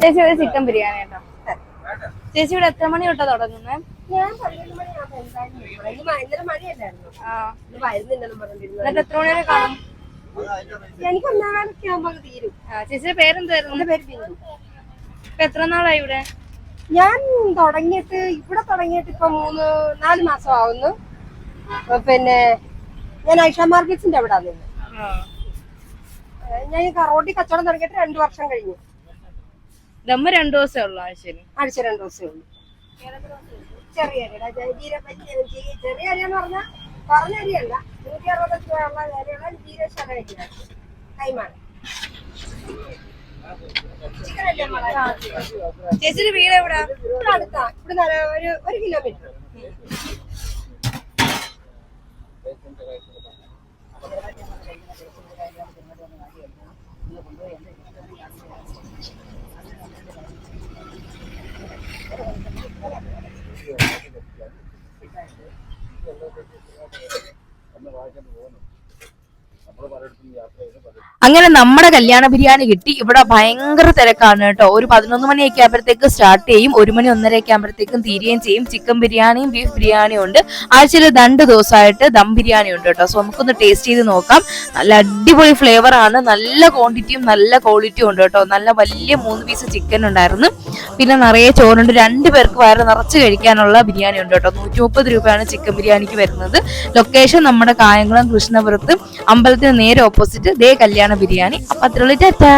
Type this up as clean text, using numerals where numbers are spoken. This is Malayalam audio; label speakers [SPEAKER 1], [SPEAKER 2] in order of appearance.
[SPEAKER 1] ചേച്ചി ഇവിടെ ചിക്കൻ ബിരിയാണി കേട്ടോ. ചേച്ചി ഇവിടെ എത്ര മണി തൊട്ടാ തുടങ്ങുന്നത്?
[SPEAKER 2] ഞാൻ 12 മണിയാകുമ്പോ ഭയങ്കര മഴയല്ലായിരുന്നു.
[SPEAKER 1] എന്നിട്ട് എത്ര മണി വരെ കാണും?
[SPEAKER 2] എനിക്ക് 1:15 ആകുമ്പോ തീരും.
[SPEAKER 1] ചേച്ചിയുടെ പേരെന്തായിരുന്നു?
[SPEAKER 2] എന്റെ പേര് ബിന്ദു.
[SPEAKER 1] ഇപ്പൊ എത്ര നാളായി ഇവിടെ?
[SPEAKER 2] ഞാൻ ഇവിടെ തുടങ്ങിയിട്ട് ഇപ്പൊ 3-4 മാസം ആവുന്നു. പിന്നെ ഞാൻ ഐഷ മാർക്കറ്റ്സിന്റെ അവിടെ നിന്ന് ഞാൻ റോഡിൽ കച്ചവടം തുടങ്ങിയിട്ട് 2 വർഷം കഴിഞ്ഞു.
[SPEAKER 1] ദമ്മ് 2 ദിവസമേ ഉള്ളൂ ആഴ്ചയിൽ?
[SPEAKER 2] ആഴ്ച 2 ദിവസമേ ഉള്ളൂ. ചെറിയ ചെറിയ അരിയെന്ന് പറഞ്ഞാൽ പറഞ്ഞ അരിയല്ല, 160 രൂപയുള്ള അരിയുള്ള ജീരശാല അരിയാണ്. കൈമാണ്.
[SPEAKER 1] ചേച്ചിയുടെ വീട് എവിടെ?
[SPEAKER 2] ഇവിടെ അടുത്താ. ഇവിടെ 1 കിലോമീറ്റർ.
[SPEAKER 3] അങ്ങനെ നമ്മുടെ കല്യാണ ബിരിയാണി കിട്ടി. ഇവിടെ ഭയങ്കര തിരക്കാണ് കേട്ടോ. ഒരു 11 മണിയൊക്കെ ആകുമ്പോഴത്തേക്ക് സ്റ്റാർട്ട് ചെയ്യും, 1 മണി 1:30 ആകുമ്പോഴത്തേക്കും തീരുകയും ചെയ്യും. ചിക്കൻ ബിരിയാണിയും ബീഫ് ബിരിയാണിയും ഉണ്ട്. ആഴ്ചയിൽ 2 ദിവസമായിട്ട് ദം ബിരിയാണി ഉണ്ട് കേട്ടോ. സോ നമുക്കൊന്ന് ടേസ്റ്റ് ചെയ്ത് നോക്കാം. നല്ല അടിപൊളി ഫ്ലേവർ ആണ്, നല്ല ക്വാണ്ടിറ്റിയും നല്ല ക്വാളിറ്റിയും ഉണ്ട് കേട്ടോ. നല്ല വലിയ 3 പീസ് ചിക്കൻ ഉണ്ടായിരുന്നു. പിന്നെ നിറയെ ചോറുണ്ട്. 2 പേർക്ക് വയറ് നിറച്ച് കഴിക്കാനുള്ള ബിരിയാണി ഉണ്ട് കേട്ടോ. 130 രൂപയാണ് ചിക്കൻ ബിരിയാണിക്ക് വരുന്നത്. ലൊക്കേഷൻ നമ്മുടെ കായംകുളം കൃഷ്ണപുരത്ത് അമ്പലത്തിന് നേരെ ഓപ്പോസിറ്റ് ദേ കല്യാണ ബിരിയാണി. അപ്പൊ അത്രയുള്ള ടാറ്റാ.